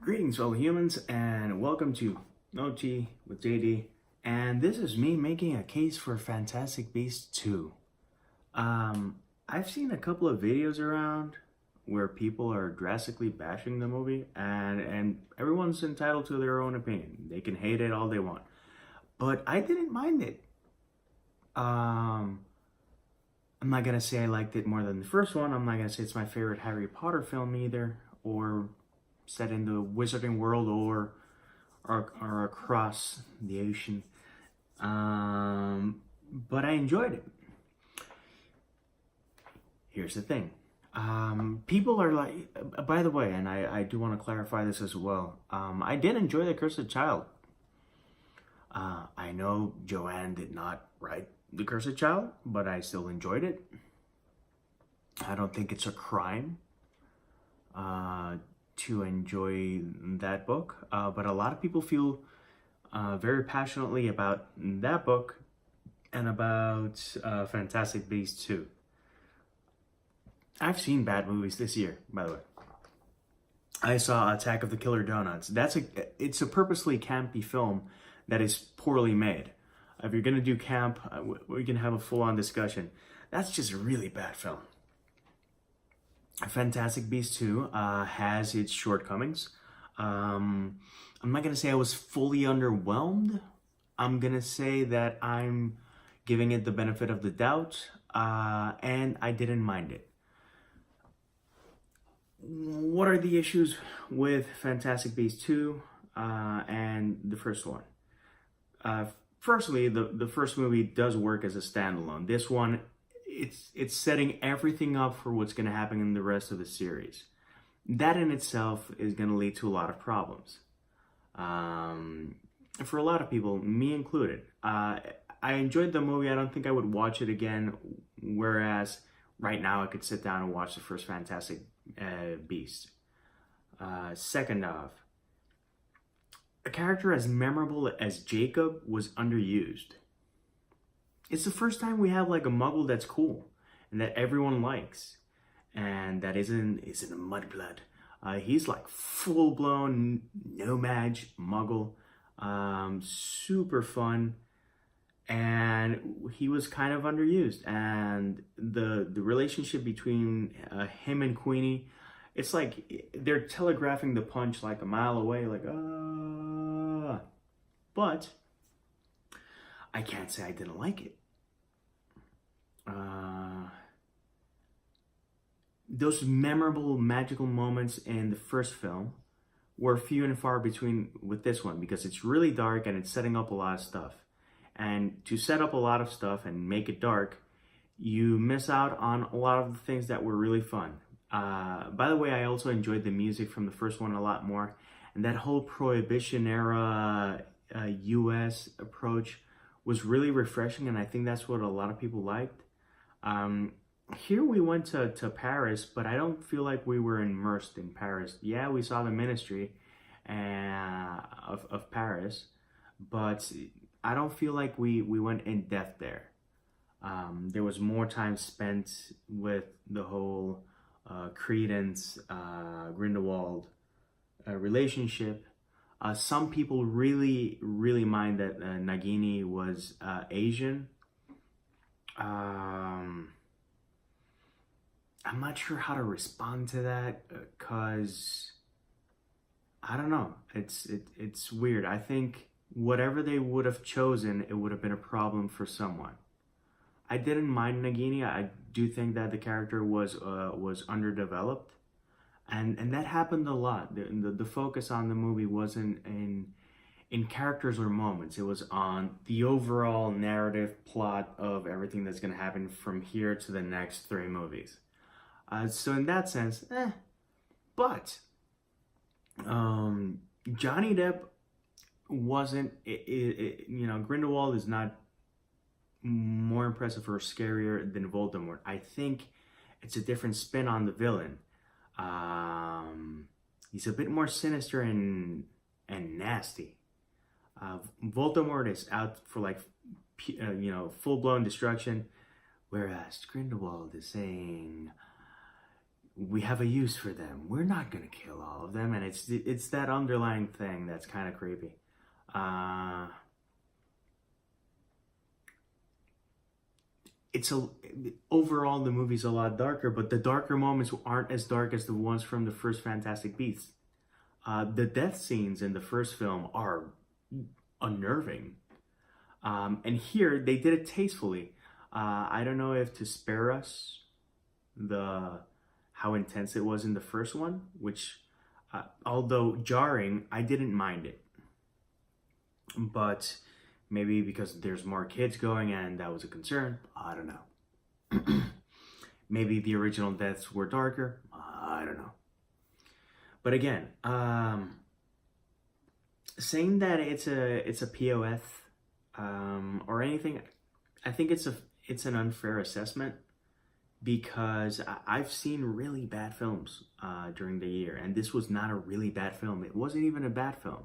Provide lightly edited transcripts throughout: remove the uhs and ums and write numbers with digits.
Greetings, fellow humans, and welcome to OT with JD. And this is me making a case for Fantastic Beasts 2. I've seen a couple of videos around where people are drastically bashing the movie, and everyone's entitled to their own opinion. They can hate it all they want, but I didn't mind it. I'm not gonna say I liked it more than the first one. I'm not gonna say it's my favorite Harry Potter film either, or set in the wizarding world, or across the ocean. But I enjoyed it. Here's the thing. People are like, by the way, and I do want to clarify this as well. I did enjoy The Cursed Child. I know Joanne did not write The Cursed Child, but I still enjoyed it. I don't think it's a crime to enjoy that book, but a lot of people feel very passionately about that book and about Fantastic Beasts 2. I've seen bad movies this year, by the way. I saw Attack of the Killer Donuts. It's a purposely campy film that is poorly made. If you're gonna do camp, we can have a full-on discussion. That's just a really bad film. Fantastic Beasts 2 has its shortcomings. I'm not gonna say I was fully underwhelmed. I'm gonna say that I'm giving it the benefit of the doubt, and I didn't mind it. What are the issues with Fantastic Beasts 2 and the first one? Firstly, the first movie does work as a standalone. This one, it's setting everything up for what's going to happen in the rest of the series. That in itself is going to lead to a lot of problems. For a lot of people, me included. I enjoyed the movie. I don't think I would watch it again, whereas right now I could sit down and watch the first Fantastic Beast. Second off, a character as memorable as Jacob was underused. It's the first time we have like a muggle that's cool and that everyone likes, and that isn't a mudblood. He's like full-blown no-mage muggle, super fun, and he was kind of underused. And the relationship between him and Queenie, it's like they're telegraphing the punch like a mile away, like but I can't say I didn't like it. Those memorable magical moments in the first film were few and far between with this one, because it's really dark and it's setting up a lot of stuff. And to set up a lot of stuff and make it dark, you miss out on a lot of the things that were really fun. By the way, I also enjoyed the music from the first one a lot more. And that whole Prohibition era US approach was really refreshing, and I think that's what a lot of people liked. Here we went to Paris, but I don't feel like we were immersed in Paris. Yeah, we saw the ministry of Paris, but I don't feel like we went in depth there. There was more time spent with the whole Credence, Grindelwald relationship. Some people really mind that Nagini was Asian. I'm not sure how to respond to that, cause I don't know. It's weird. I think whatever they would have chosen, it would have been a problem for someone. I didn't mind Nagini. I do think that the character was underdeveloped, and that happened a lot. The focus on the movie wasn't in characters or moments. It was on the overall narrative plot of everything that's going to happen from here to the next 3 movies. So in that sense, but Johnny Depp wasn't, Grindelwald is not more impressive or scarier than Voldemort. I think it's a different spin on the villain. He's a bit more sinister and nasty. Voldemort is out for like, full-blown destruction, whereas Grindelwald is saying, we have a use for them. We're not gonna kill all of them, and it's that underlying thing that's kind of creepy. Overall the movie's a lot darker, but the darker moments aren't as dark as the ones from the first Fantastic Beasts. The death scenes in the first film are unnerving, and here they did it tastefully. I don't know if to spare us how intense it was in the first one, which although jarring, I didn't mind it, but maybe because there's more kids going and that was a concern. I don't know. Maybe the original deaths were darker. I don't know. But again, saying that it's a POF or anything, I think it's an unfair assessment, because I've seen really bad films during the year, and this was not a really bad film. It wasn't even a bad film.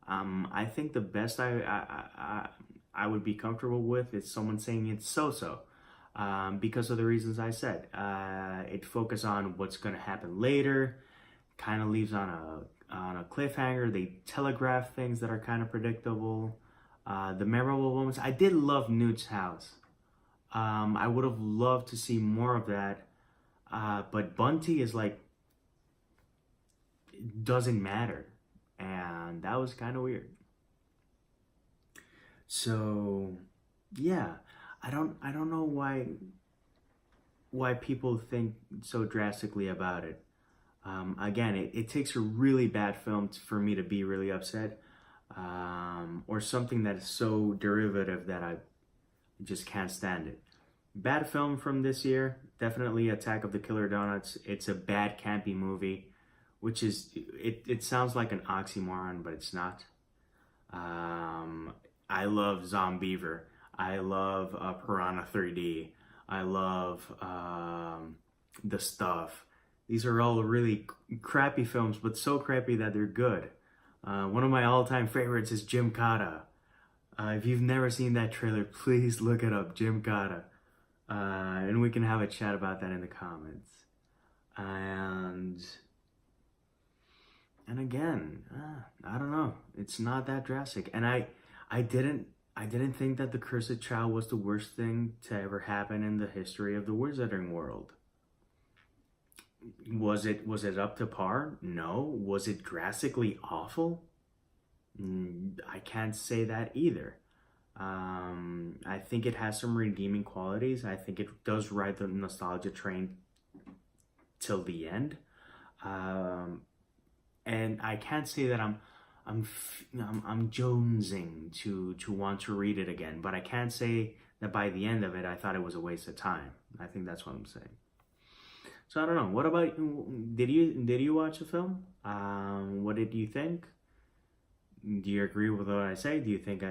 I think the best I would be comfortable with is someone saying it's so-so, because of the reasons I said. It focuses on what's going to happen later, kind of leaves on a cliffhanger. They telegraph things that are kind of predictable. The memorable moments. I did love Newt's house. I would have loved to see more of that, but Bunty is like, doesn't matter. And that was kind of weird. So yeah, I don't know why people think so drastically about it. Again, it takes a really bad film for me to be really upset, or something that is so derivative that I just can't stand it. Bad film from this year, definitely Attack of the Killer Donuts. It's a bad campy movie, which is, it sounds like an oxymoron, but it's not. I love Zombeaver. I love Piranha 3D. I love The Stuff. These are all really crappy films, but so crappy that they're good. One of my all-time favorites is Jim Cotta. If you've never seen that trailer, please look it up, Jim Cotta. And we can have a chat about that in the comments. And again, I don't know. It's not that drastic. And I didn't think that The Cursed Child was the worst thing to ever happen in the history of the Wizarding world. Was it up to par? No. Was it drastically awful? I can't say that either. I think it has some redeeming qualities. I think it does ride the nostalgia train till the end. And I can't say that I'm jonesing to want to read it again, but I can't say that by the end of it I thought it was a waste of time. I think that's what I'm saying. So I don't know. What about you? Did you watch the film? What did you think? Do you agree with what I say? Do you think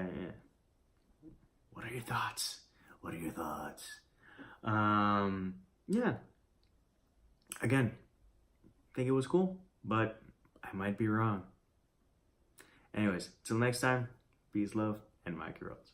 what are your thoughts? What are your thoughts? Yeah. Again, I think it was cool, but I might be wrong. Anyways, till next time, peace, love, and maki rolls.